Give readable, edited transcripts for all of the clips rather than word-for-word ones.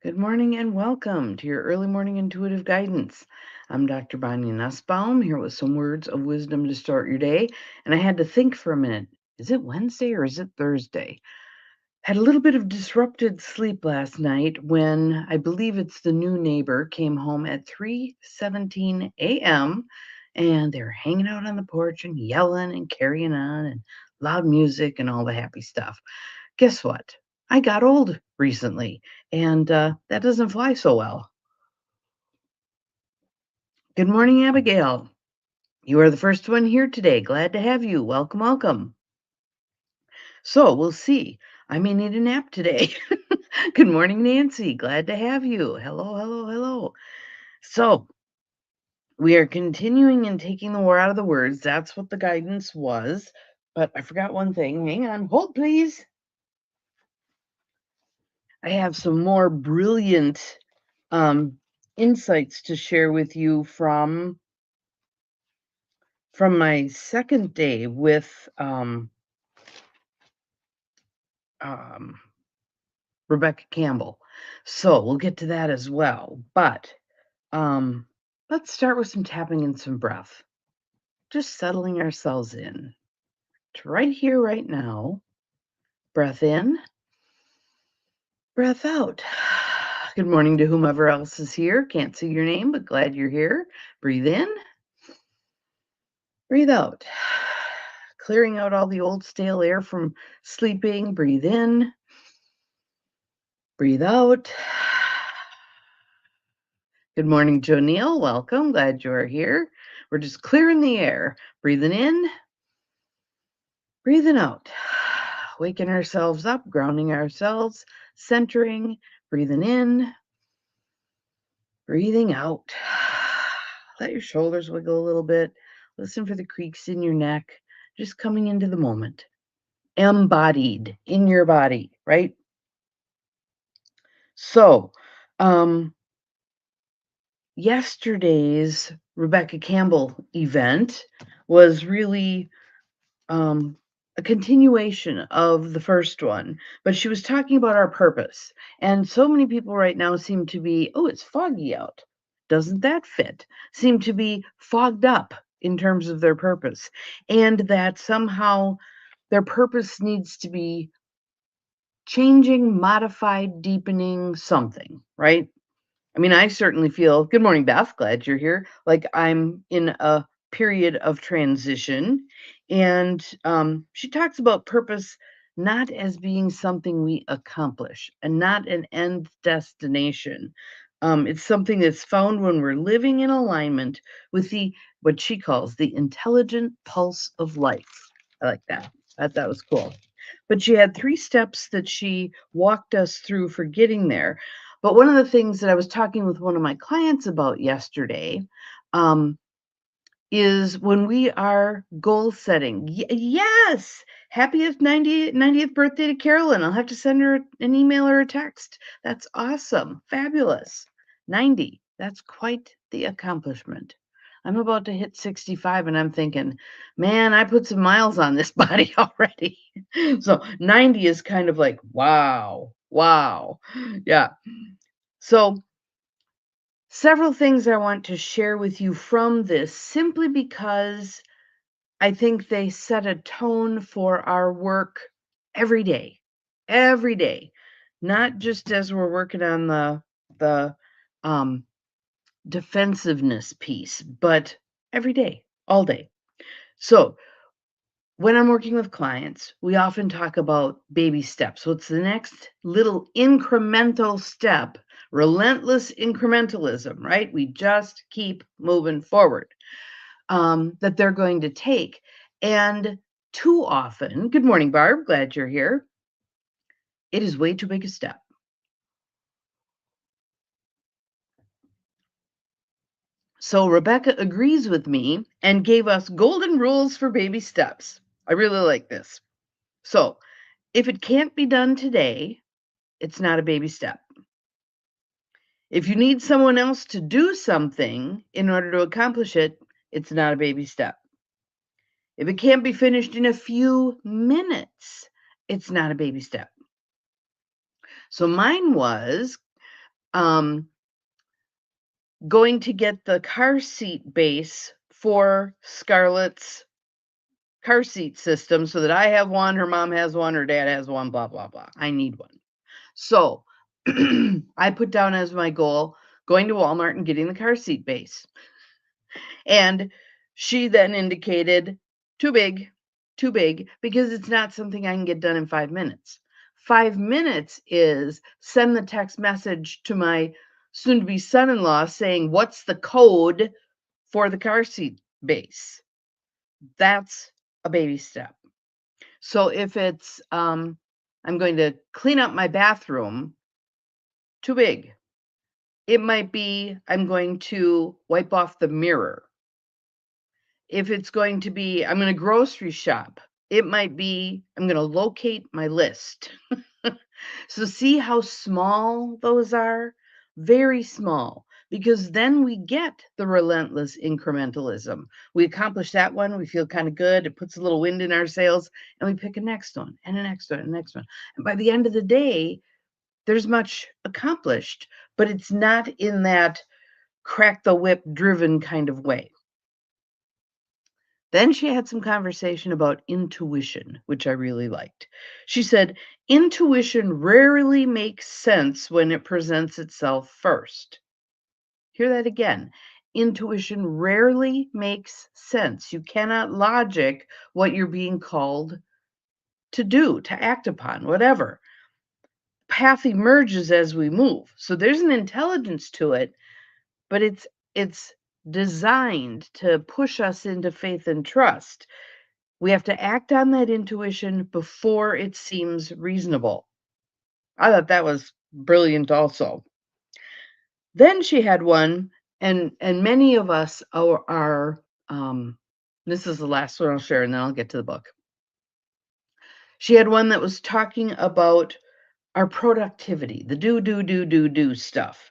Good morning and welcome to your early morning intuitive guidance. I'm Dr. Bonnie Nussbaum here with some words of wisdom to start your day. And I had to think for a minute, is it Wednesday or is it Thursday? Had a little bit of disrupted sleep last night when I believe it's the new neighbor came home at 3:17 a.m. and they're hanging out on the porch and yelling and carrying on and loud music and all the happy stuff. Guess what? I got old recently, and that doesn't fly so well. Good morning, Abigail. You are the first one here today. Glad to have you. Welcome, welcome. So we'll see. I may need a nap today. Good morning, Nancy. Glad to have you. Hello, hello, hello. So we are continuing and taking the war out of the words. That's what the guidance was. But I forgot one thing. Hang on. Hold, please. I have some more brilliant insights to share with you from my second day with um, Rebecca Campbell. So we'll get to that as well. But um, let's start with some tapping and some breath. Just settling ourselves in to right here, right now. Breath in, breath out. Good morning to whomever else is here. Can't see your name, but glad you're here. Breathe in, breathe out. Clearing out all the old stale air from sleeping. Breathe in, breathe out. Good morning, Joe Neal. Welcome. Glad you are here. We're just clearing the air. Breathing in, breathing out. Waking ourselves up, grounding ourselves, centering, breathing in, breathing out. Let your shoulders wiggle a little bit. Listen for the creaks in your neck. Just coming into the moment. Embodied in your body, right? So, yesterday's Rebecca Campbell event was really a continuation of the first one, but she was talking about our purpose. And so many people right now seem to be, oh, it's foggy out. Doesn't that fit? Seem to be fogged up in terms of their purpose, and that somehow their purpose needs to be changing, modified, deepening, something, right? I mean, I certainly feel, good morning, Beth, glad you're here, like I'm in a period of transition. And she talks about purpose not as being something we accomplish and not an end destination. It's something that's found when we're living in alignment with the what she calls the intelligent pulse of life. I like that. That was cool. But she had 3 steps that she walked us through for getting there. But one of the things that I was talking with one of my clients about yesterday um, is when we are goal setting. Yes, happiest 90th birthday to Carolyn. I'll have to send her an email or a text. That's awesome. Fabulous. 90. That's quite the accomplishment. I'm about to hit 65 and I'm thinking, man, I put some miles on this body already. So 90 is kind of like, wow, wow. Yeah. So several things I want to share with you from this simply because I think they set a tone for our work every day, not just as we're working on the um, defensiveness piece, but every day, all day. So when I'm working with clients, we often talk about baby steps. What's the next little incremental step? Relentless incrementalism, right? We just keep moving forward that they're going to take. And too often, good morning, Barb, glad you're here. It is way too big a step. So Rebecca agrees with me and gave us golden rules for baby steps. I really like this. So if it can't be done today, it's not a baby step. If you need someone else to do something in order to accomplish it, it's not a baby step. If it can't be finished in a few minutes, it's not a baby step. So mine was going to get the car seat base for Scarlett's car seat system so that I have one, her mom has one, her dad has one, blah, blah, blah. I need one. So I put down as my goal going to Walmart and getting the car seat base. And she then indicated too big, because it's not something I can get done in 5 minutes. 5 minutes is send the text message to my soon to be son-in-law saying, what's the code for the car seat base? That's a baby step. So if it's, I'm going to clean up my bathroom, too big. It might be, I'm going to wipe off the mirror. If it's going to be, I'm going to grocery shop, it might be, I'm going to locate my list. So see how small those are? Very small, because then we get the relentless incrementalism. We accomplish that one, we feel kind of good, it puts a little wind in our sails, and we pick a next one, and a next one, and a next one. And by the end of the day, there's much accomplished, but it's not in that crack the whip driven kind of way. Then she had some conversation about intuition, which I really liked. She said, intuition rarely makes sense when it presents itself first. Hear that again. Intuition rarely makes sense. You cannot logic what you're being called to do, to act upon, whatever. Path emerges as we move. So there's an intelligence to it, but it's designed to push us into faith and trust. We have to act on that intuition before it seems reasonable. I thought that was brilliant also. Then she had one, and many of us are this is the last one I'll share, and then I'll get to the book. She had one that was talking about our productivity, the do stuff.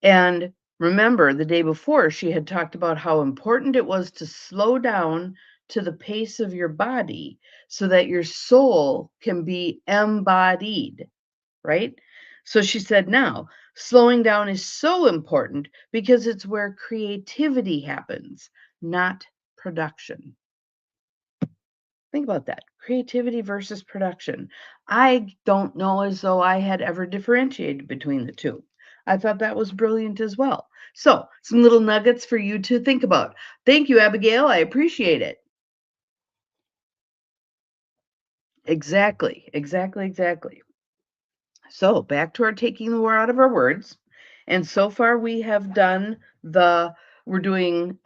And remember, the day before, she had talked about how important it was to slow down to the pace of your body so that your soul can be embodied, right? So she said, now, slowing down is so important because it's where creativity happens, not production. Think about that. Creativity versus production. I don't know as though I had ever differentiated between the two. I thought that was brilliant as well. So, some little nuggets for you to think about. Thank you, Abigail. I appreciate it. Exactly. So, back to our taking the war out of our words. And so far, we have done we're doing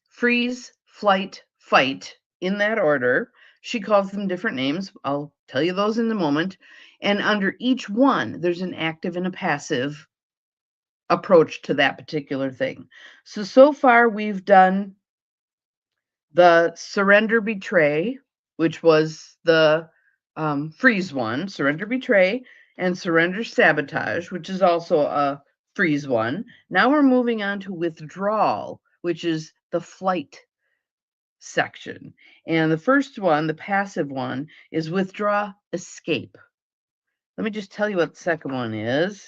freeze, flight, fight in that order. She calls them different names. I'll tell you those in a moment. And under each one, there's an active and a passive approach to that particular thing. So far, we've done the surrender, betray, which was the freeze one, surrender, betray, and surrender, sabotage, which is also a freeze one. Now we're moving on to withdrawal, which is the flight section. And the first one, the passive one, is withdraw, escape. Let me just tell you what the second one is.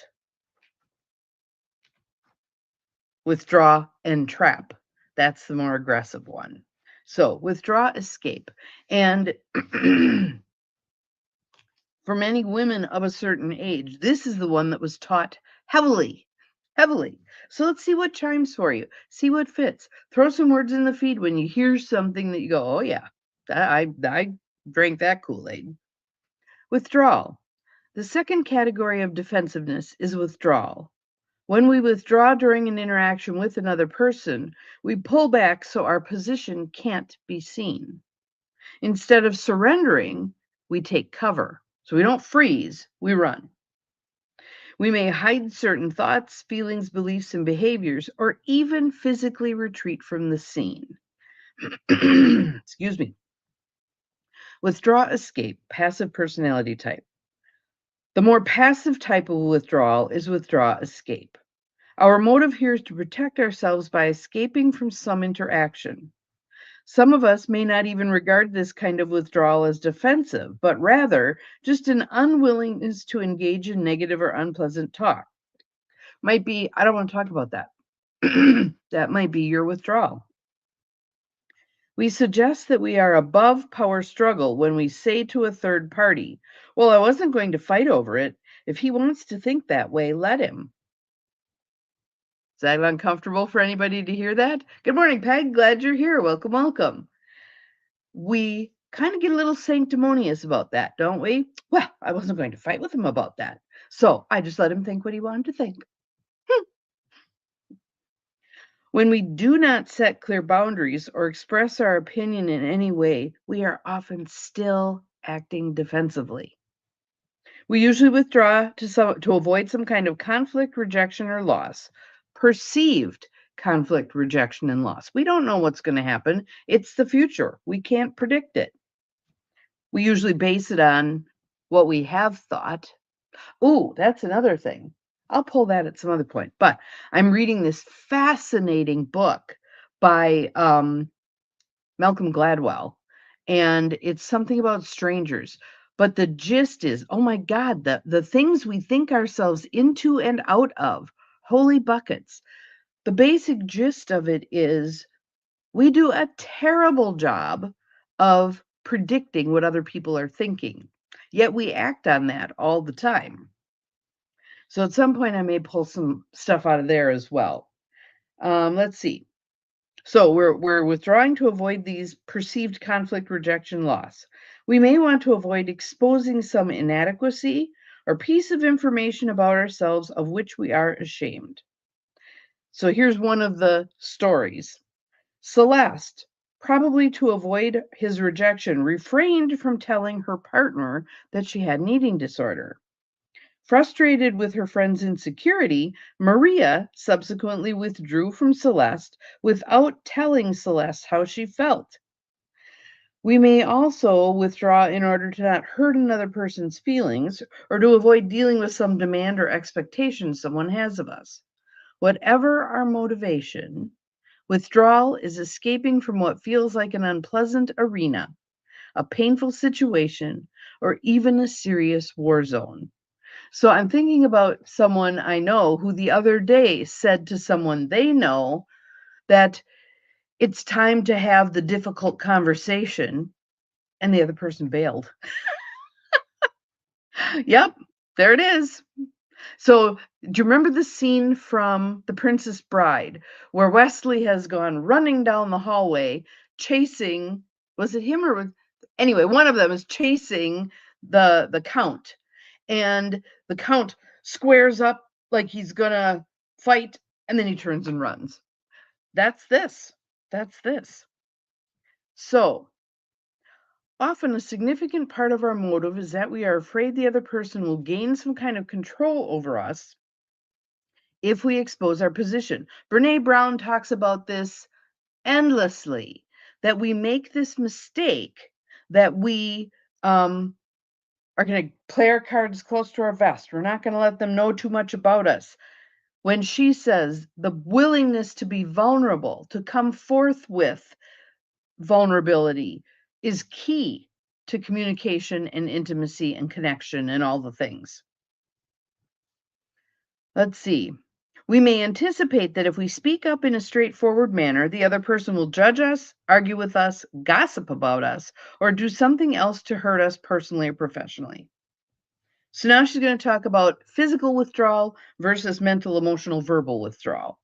Withdraw, entrap. That's the more aggressive one. So withdraw, escape. And for many women of a certain age, this is the one that was taught heavily. So let's see what chimes for you. See what fits. Throw some words in the feed when you hear something that you go, oh yeah, I drank that Kool-Aid. Withdrawal. The second category of defensiveness is withdrawal. When we withdraw during an interaction with another person, we pull back so our position can't be seen. Instead of surrendering, we take cover. So we don't freeze, we run. We may hide certain thoughts, feelings, beliefs, and behaviors, or even physically retreat from the scene. Excuse me. Withdraw, escape, passive personality type. The more passive type of withdrawal is withdraw, escape. Our motive here is to protect ourselves by escaping from some interaction. Some of us may not even regard this kind of withdrawal as defensive, but rather just an unwillingness to engage in negative or unpleasant talk. might be, I don't want to talk about that. That might be your withdrawal. We suggest that we are above power struggle when we say to a third party, well, I wasn't going to fight over it. If he wants to think that way, let him. Is that uncomfortable for anybody to hear that? Good morning, Peg. Glad you're here. Welcome, welcome. We kind of get a little sanctimonious about that, don't we? Well, I wasn't going to fight with him about that. So I just let him think what he wanted to think. When we do not set clear boundaries or express our opinion in any way, we are often still acting defensively. We usually withdraw to avoid some kind of conflict, rejection, or loss. Perceived conflict, rejection, and loss. We don't know what's going to happen. It's the future. We can't predict it. We usually base it on what we have thought. Ooh, that's another thing. I'll pull that at some other point. But I'm reading this fascinating book by Malcolm Gladwell, and it's something about strangers. But the gist is, oh my God, the things we think ourselves into and out of, holy buckets. The basic gist of it is we do a terrible job of predicting what other people are thinking, yet we act on that all the time. So at some point, I may pull some stuff out of there as well. Let's see. So we're withdrawing to avoid these perceived conflict, rejection, loss. We may want to avoid exposing some inadequacy or piece of information about ourselves of which we are ashamed. So here's one of the stories. Celeste, probably to avoid his rejection, refrained from telling her partner that she had an eating disorder. Frustrated with her friend's insecurity, Maria subsequently withdrew from Celeste without telling Celeste how she felt. We may also withdraw in order to not hurt another person's feelings or to avoid dealing with some demand or expectation someone has of us. Whatever our motivation, withdrawal is escaping from what feels like an unpleasant arena, a painful situation, or even a serious war zone. So I'm thinking about someone I know who the other day said to someone they know that it's time to have the difficult conversation, and the other person bailed. Yep, there it is. So do you remember the scene from The Princess Bride where Wesley has gone running down the hallway chasing, was it him or anyway, one of them is chasing the count, and the count squares up like he's gonna fight, and then he turns and runs. That's this. That's this. So often a significant part of our motive is that we are afraid the other person will gain some kind of control over us if we expose our position. Brene Brown talks about this endlessly, that we make this mistake that we are going to play our cards close to our vest. We're not going to let them know too much about us. When she says the willingness to be vulnerable, to come forth with vulnerability, is key to communication and intimacy and connection and all the things. Let's see. We may anticipate that if we speak up in a straightforward manner, the other person will judge us, argue with us, gossip about us, or do something else to hurt us personally or professionally. So now she's going to talk about physical withdrawal versus mental, emotional, verbal withdrawal.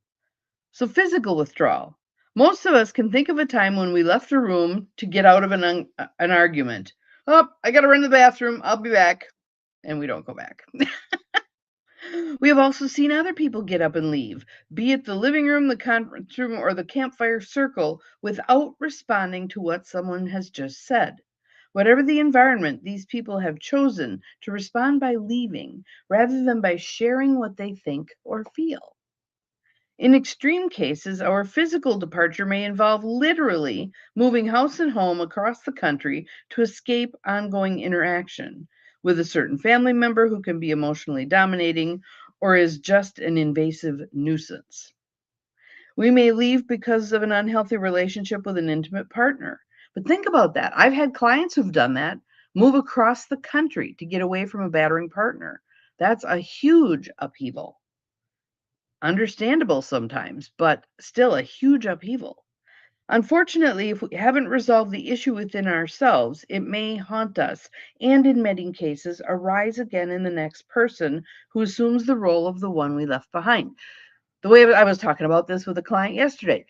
So physical withdrawal. Most of us can think of a time when we left a room to get out of an argument. Oh, I got to run to the bathroom. I'll be back. And we don't go back. We have also seen other people get up and leave, be it the living room, the conference room, or the campfire circle, without responding to what someone has just said. Whatever the environment, these people have chosen to respond by leaving rather than by sharing what they think or feel. In extreme cases, our physical departure may involve literally moving house and home across the country to escape ongoing interaction with a certain family member who can be emotionally dominating or is just an invasive nuisance. We may leave because of an unhealthy relationship with an intimate partner. But think about that. I've had clients who've done that, move across the country to get away from a battering partner. That's a huge upheaval. Understandable sometimes, but still a huge upheaval. Unfortunately, if we haven't resolved the issue within ourselves, it may haunt us and, in many cases, arise again in the next person who assumes the role of the one we left behind. The way I was talking about this with a client yesterday,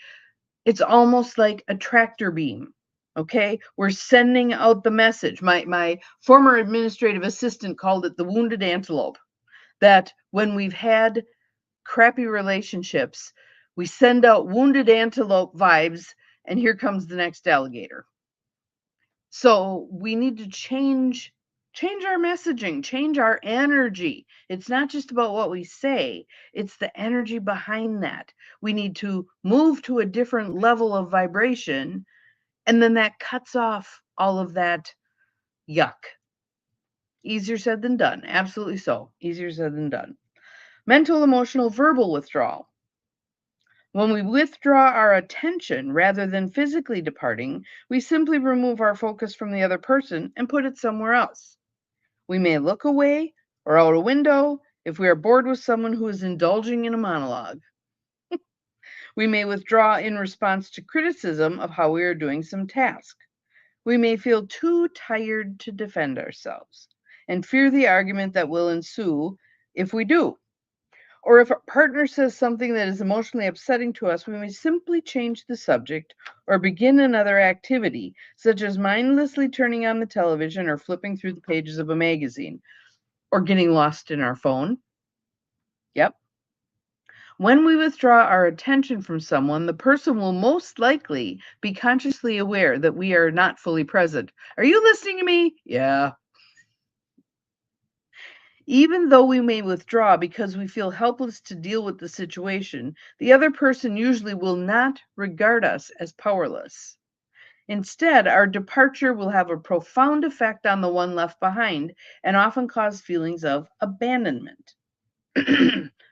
it's almost like a tractor beam. Okay, we're sending out the message. My former administrative assistant called it the wounded antelope. That when we've had crappy relationships, we send out wounded antelope vibes, and here comes the next alligator. So we need to change our messaging, change our energy. It's not just about what we say, it's the energy behind that. We need to move to a different level of vibration, and then that cuts off all of that yuck. Easier said than done. Absolutely so. Easier said than done. Mental, emotional, verbal withdrawal. When we withdraw our attention rather than physically departing, we simply remove our focus from the other person and put it somewhere else. We may look away or out a window if we are bored with someone who is indulging in a monologue. We may withdraw in response to criticism of how we are doing some task. We may feel too tired to defend ourselves and fear the argument that will ensue if we do. Or if a partner says something that is emotionally upsetting to us, we may simply change the subject or begin another activity, such as mindlessly turning on the television or flipping through the pages of a magazine or getting lost in our phone. Yep. When we withdraw our attention from someone, the person will most likely be consciously aware that we are not fully present. Are you listening to me? Yeah. Even though we may withdraw because we feel helpless to deal with the situation, the other person usually will not regard us as powerless. Instead, our departure will have a profound effect on the one left behind and often cause feelings of abandonment.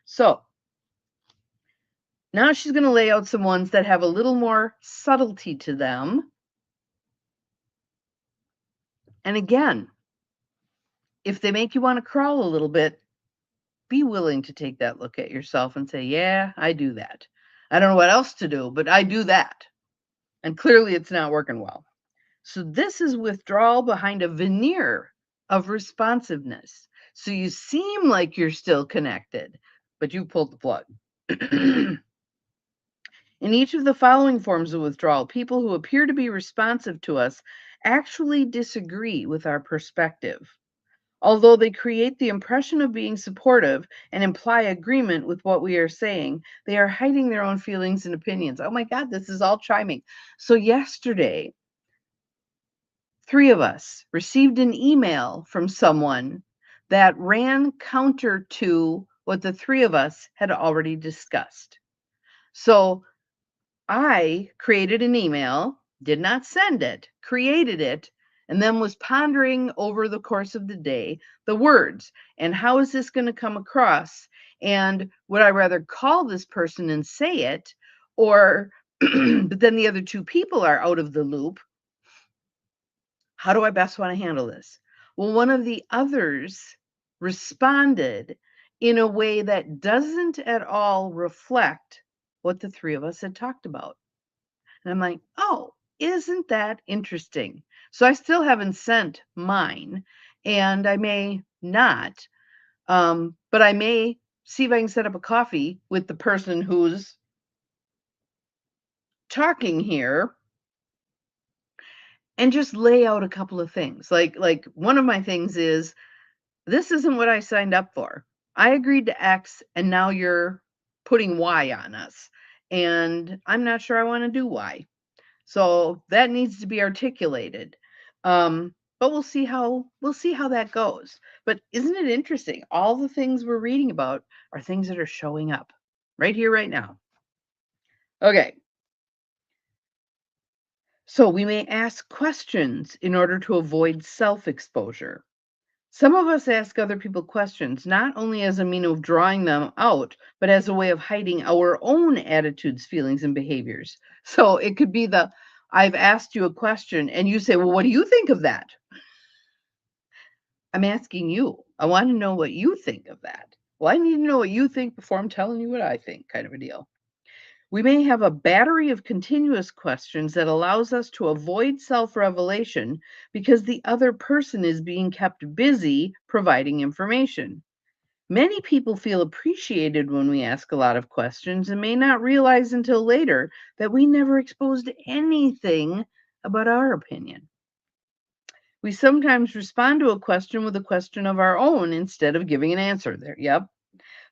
So, now she's going to lay out some ones that have a little more subtlety to them. And again, if they make you want to crawl a little bit, be willing to take that look at yourself and say, yeah, I do that. I don't know what else to do, but I do that. And clearly it's not working well. So this is withdrawal behind a veneer of responsiveness. So you seem like you're still connected, but you pulled the plug. In each of the following forms of withdrawal, people who appear to be responsive to us actually disagree with our perspective. Although they create the impression of being supportive and imply agreement with what we are saying, they are hiding their own feelings and opinions. Oh my God, this is all chiming. So yesterday, 3 of us received an email from someone that ran counter to what the 3 of us had already discussed. So I created an email, did not send it, created it, and then was pondering over the course of the day the words and how is this going to come across? And would I rather call this person and say it, or but then the other 2 people are out of the loop? How do I best want to handle this? Well, one of the others responded in a way that doesn't at all reflect what the 3 of us had talked about. And I'm like, oh, isn't that interesting? So I still haven't sent mine, and I may not, but I may see if I can set up a coffee with the person who's talking here and just lay out a couple of things. Like one of my things is, this isn't what I signed up for. I agreed to X, and now you're putting Y on us, and I'm not sure I want to do Y. So that needs to be articulated. But we'll see how that goes. But isn't it interesting? All the things we're reading about are things that are showing up right here, right now. Okay. So we may ask questions in order to avoid self-exposure. Some of us ask other people questions, not only as a means of drawing them out, but as a way of hiding our own attitudes, feelings, and behaviors. So it could be I've asked you a question and you say, well, what do you think of that? I'm asking you. I want to know what you think of that. Well, I need to know what you think before I'm telling you what I think, kind of a deal. We may have a battery of continuous questions that allows us to avoid self-revelation because the other person is being kept busy providing information. Many people feel appreciated when we ask a lot of questions and may not realize until later that we never exposed anything about our opinion. We sometimes respond to a question with a question of our own instead of giving an answer there. Yep.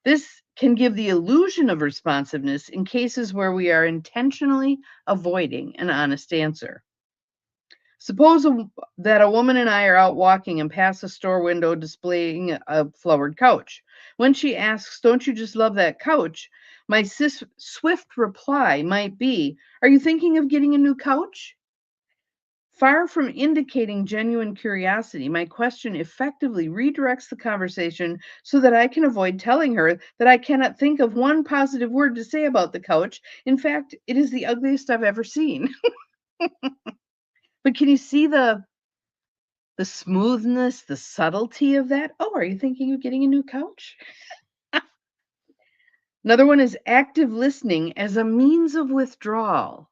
This can give the illusion of responsiveness in cases where we are intentionally avoiding an honest answer. Suppose that a woman and I are out walking and pass a store window displaying a flowered couch. When she asks, "Don't you just love that couch?" my swift reply might be, "Are you thinking of getting a new couch?" Far from indicating genuine curiosity, my question effectively redirects the conversation so that I can avoid telling her that I cannot think of one positive word to say about the couch. In fact, it is the ugliest I've ever seen. But can you see the smoothness, the subtlety of that? "Oh, are you thinking of getting a new couch?" Another one is active listening as a means of withdrawal.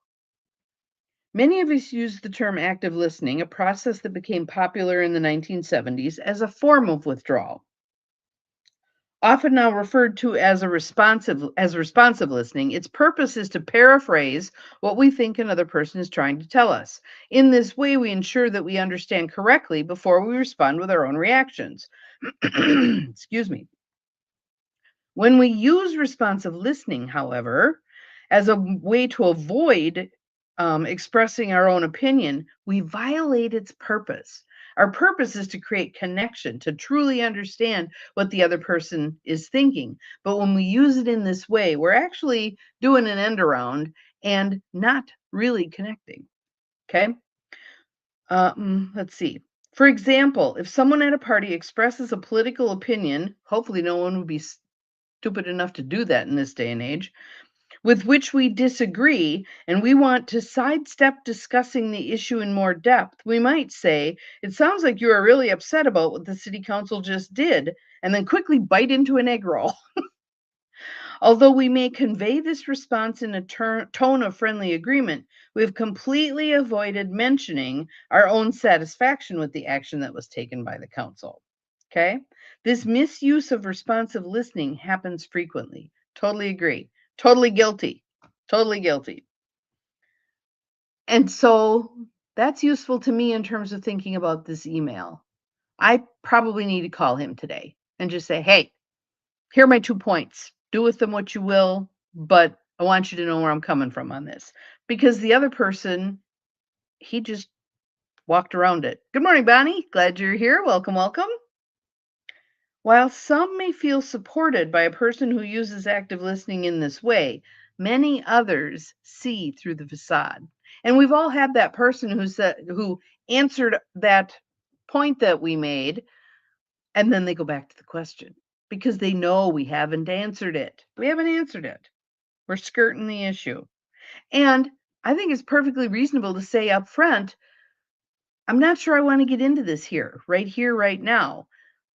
Many of us use the term active listening, a process that became popular in the 1970s, as a form of withdrawal. Often now referred to as responsive listening, its purpose is to paraphrase what we think another person is trying to tell us. In this way, we ensure that we understand correctly before we respond with our own reactions. Excuse me. When we use responsive listening, however, as a way to avoid expressing our own opinion, we violate its purpose. Our purpose is to create connection, to truly understand what the other person is thinking. But when we use it in this way, we're actually doing an end around and not really connecting. Okay? Let's see. For example, if someone at a party expresses a political opinion, hopefully no one would be stupid enough to do that in this day and age, with which we disagree, and we want to sidestep discussing the issue in more depth, we might say, "It sounds like you are really upset about what the city council just did," and then quickly bite into an egg roll. Although we may convey this response in a tone of friendly agreement, we've completely avoided mentioning our own satisfaction with the action that was taken by the council. Okay? This misuse of responsive listening happens frequently. Totally agree. Totally guilty. Totally guilty. And so that's useful to me in terms of thinking about this email. I probably need to call him today and just say, "Hey, here are my 2 points. Do with them what you will, but I want you to know where I'm coming from on this." Because the other person, he just walked around it. "Good morning, Bonnie. Glad you're here. Welcome, welcome." While some may feel supported by a person who uses active listening in this way, many others see through the facade. And we've all had that person who answered that point that we made, and then they go back to the question because they know we haven't answered it. We haven't answered it. We're skirting the issue. And I think it's perfectly reasonable to say up front, "I'm not sure I want to get into this here, right now.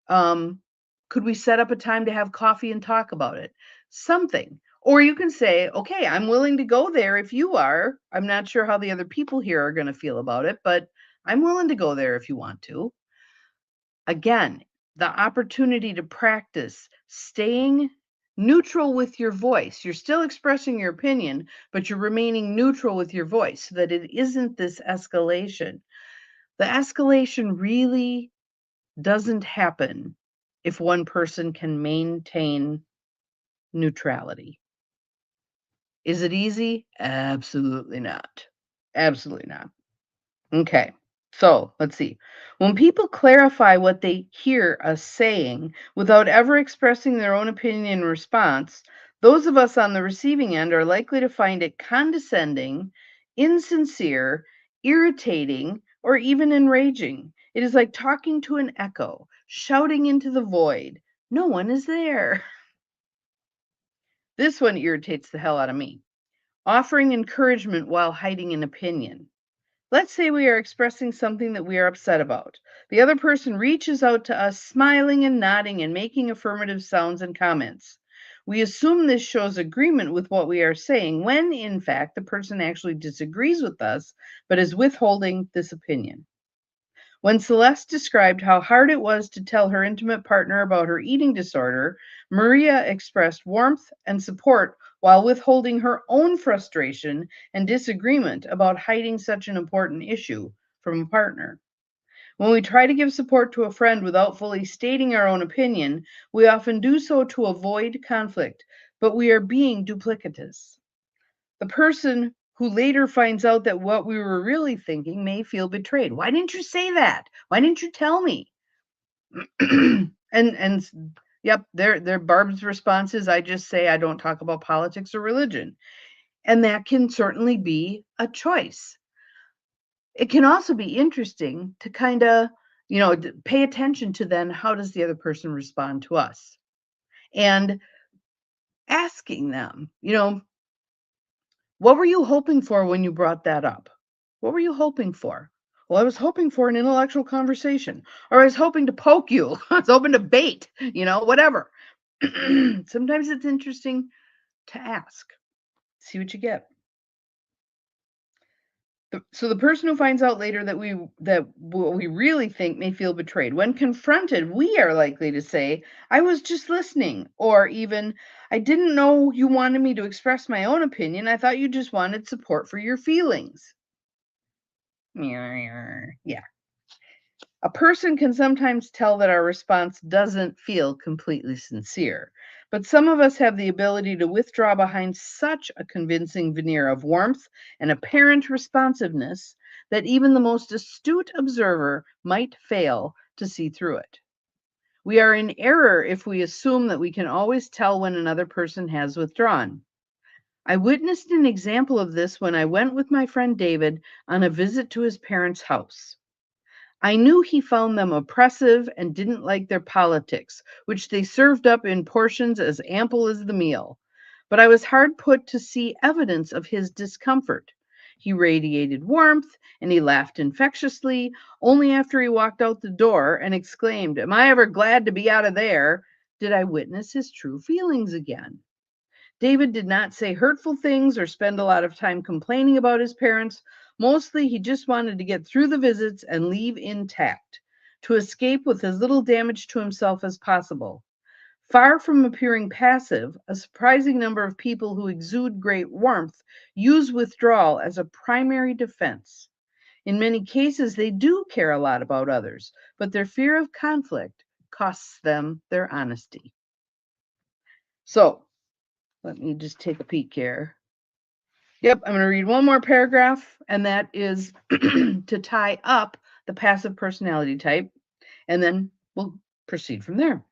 Um, could we set up a time to have coffee and talk about it?" Something. Or you can say, "Okay, I'm willing to go there if you are. I'm not sure how the other people here are going to feel about it, but I'm willing to go there if you want to." Again, the opportunity to practice staying neutral with your voice. You're still expressing your opinion, but you're remaining neutral with your voice so that it isn't this escalation. The escalation really doesn't happen if one person can maintain neutrality. Is it easy? Absolutely not. Absolutely not. Okay. So let's see. When people clarify what they hear us saying without ever expressing their own opinion in response, those of us on the receiving end are likely to find it condescending, insincere, irritating, or even enraging. It is like talking to an echo, shouting into the void. No one is there. This one irritates the hell out of me. Offering encouragement while hiding an opinion. Let's say we are expressing something that we are upset about. The other person reaches out to us, smiling and nodding and making affirmative sounds and comments. We assume this shows agreement with what we are saying, when in fact the person actually disagrees with us, but is withholding this opinion. When Celeste described how hard it was to tell her intimate partner about her eating disorder, Maria expressed warmth and support while withholding her own frustration and disagreement about hiding such an important issue from a partner. When we try to give support to a friend without fully stating our own opinion, we often do so to avoid conflict, but we are being duplicitous. The person who later finds out that what we were really thinking may feel betrayed. Why didn't you say that? Why didn't you tell me? and yep, their Barb's response is, I just say I don't talk about politics or religion. And that can certainly be a choice. It can also be interesting to kind of, pay attention to then how does the other person respond to us? And asking them, what were you hoping for when you brought that up? What were you hoping for? Well, I was hoping for an intellectual conversation, or I was hoping to poke you. I was hoping to bait, whatever. Sometimes it's interesting to ask, see what you get. So the person who finds out later that what we really think may feel betrayed. When confronted, we are likely to say, I was just listening, or even, I didn't know you wanted me to express my own opinion. I thought you just wanted support for your feelings. Yeah. A person can sometimes tell that our response doesn't feel completely sincere, but some of us have the ability to withdraw behind such a convincing veneer of warmth and apparent responsiveness that even the most astute observer might fail to see through it. We are in error if we assume that we can always tell when another person has withdrawn. I witnessed an example of this when I went with my friend David on a visit to his parents' house. I knew he found them oppressive and didn't like their politics, which they served up in portions as ample as the meal. But I was hard put to see evidence of his discomfort. He radiated warmth and he laughed infectiously, only after he walked out the door and exclaimed, Am I ever glad to be out of there? Did I witness his true feelings again. David did not say hurtful things or spend a lot of time complaining about his parents. Mostly, he just wanted to get through the visits and leave intact, to escape with as little damage to himself as possible. Far from appearing passive, a surprising number of people who exude great warmth use withdrawal as a primary defense. In many cases, they do care a lot about others, but their fear of conflict costs them their honesty. So, let me just take a peek here. Yep, I'm going to read one more paragraph, and that is to tie up the passive personality type, and then we'll proceed from there.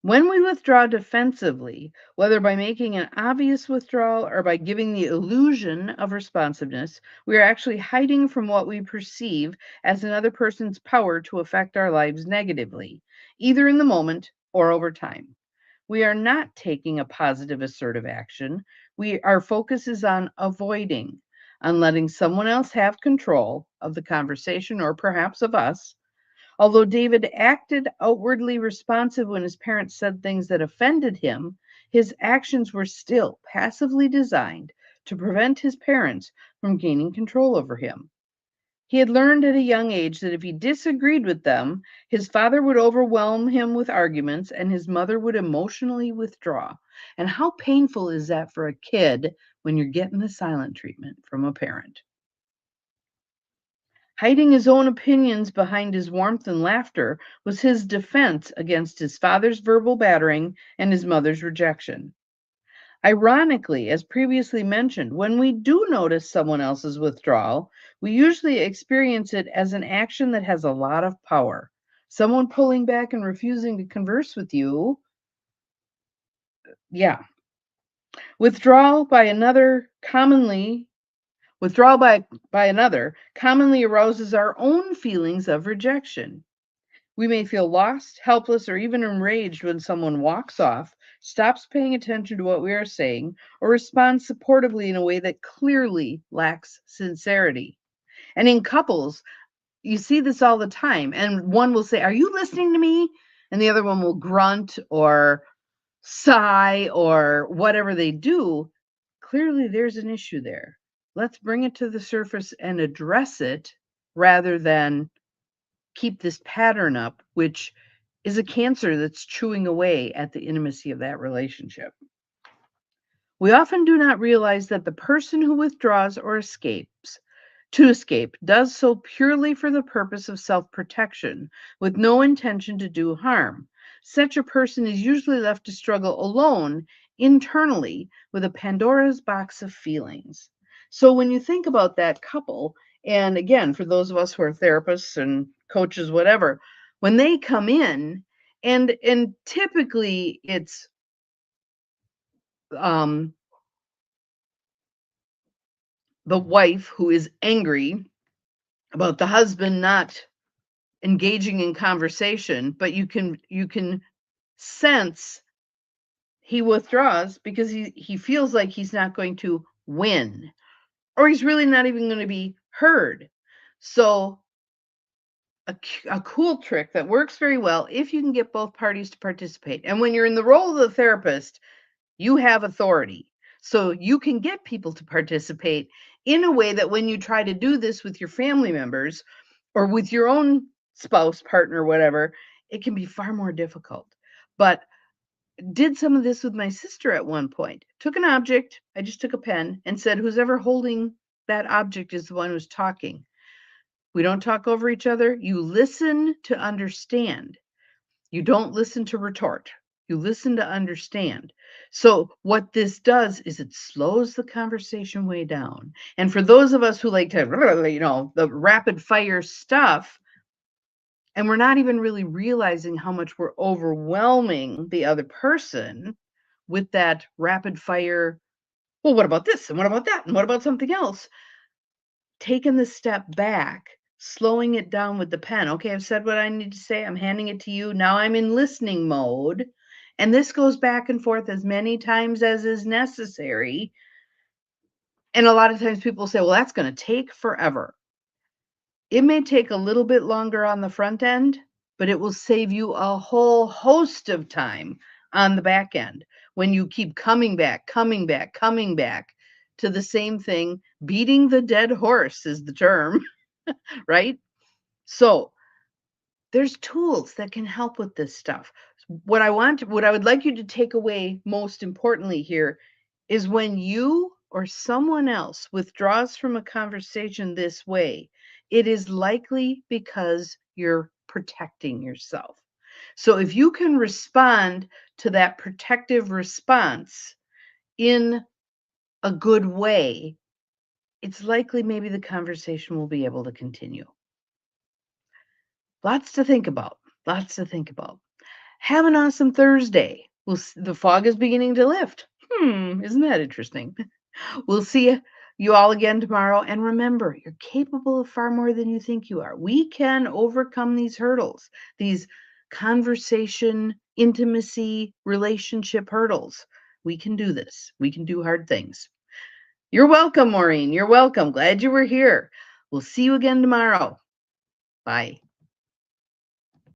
When we withdraw defensively, whether by making an obvious withdrawal or by giving the illusion of responsiveness, we are actually hiding from what we perceive as another person's power to affect our lives negatively, either in the moment or over time. We are not taking a positive assertive action. Our focus is on avoiding, on letting someone else have control of the conversation or perhaps of us. Although David acted outwardly responsive when his parents said things that offended him, his actions were still passively designed to prevent his parents from gaining control over him. He had learned at a young age that if he disagreed with them, his father would overwhelm him with arguments and his mother would emotionally withdraw. And how painful is that for a kid when you're getting the silent treatment from a parent? Hiding his own opinions behind his warmth and laughter was his defense against his father's verbal battering and his mother's rejection. Ironically, as previously mentioned, when we do notice someone else's withdrawal, we usually experience it as an action that has a lot of power. Someone pulling back and refusing to converse with you. Yeah. Withdrawal by another commonly arouses our own feelings of rejection. We may feel lost, helpless, or even enraged when someone walks off, stops paying attention to what we are saying, or responds supportively in a way that clearly lacks sincerity. And in couples, you see this all the time. And one will say, "Are you listening to me?" And the other one will grunt or sigh or whatever they do. Clearly, there's an issue there. Let's bring it to the surface and address it rather than keep this pattern up, which is a cancer that's chewing away at the intimacy of that relationship. We often do not realize that the person who withdraws or escapes to escape does so purely for the purpose of self-protection, with no intention to do harm. Such a person is usually left to struggle alone internally with a Pandora's box of feelings. So when you think about that couple, and again, for those of us who are therapists and coaches, whatever, when they come in, and typically it's um, the wife who is angry about the husband not engaging in conversation, but you can sense he withdraws because he feels like he's not going to win, or he's really not even going to be heard. So a cool trick that works very well if you can get both parties to participate. And when you're in the role of the therapist, you have authority. So you can get people to participate in a way that when you try to do this with your family members or with your own spouse, partner, whatever, it can be far more difficult. But did some of this with my sister at one point. Took an object, I just took a pen and said, "Who's ever holding that object is the one who's talking. We don't talk over each other. You listen to understand. You don't listen to retort. You listen to understand." So what this does is it slows the conversation way down. And for those of us who like to, the rapid fire stuff, and we're not even really realizing how much we're overwhelming the other person with that rapid fire, well, what about this? And what about that? And what about something else? Taking the step back, slowing it down with the pen. Okay, I've said what I need to say. I'm handing it to you. Now I'm in listening mode. And this goes back and forth as many times as is necessary. And a lot of times people say, "Well, that's going to take forever." It may take a little bit longer on the front end, but it will save you a whole host of time on the back end when you keep coming back, coming back, coming back to the same thing. Beating the dead horse is the term, right? So there's tools that can help with this stuff. What I would like you to take away most importantly here is when you or someone else withdraws from a conversation this way, it is likely because you're protecting yourself. So if you can respond to that protective response in a good way, it's likely maybe the conversation will be able to continue. Lots to think about. Lots to think about. Have an awesome Thursday. The fog is beginning to lift. Isn't that interesting? We'll see you all again tomorrow. And remember, you're capable of far more than you think you are. We can overcome these hurdles, these conversation, intimacy, relationship hurdles. We can do this. We can do hard things. You're welcome, Maureen. You're welcome. Glad you were here. We'll see you again tomorrow. Bye.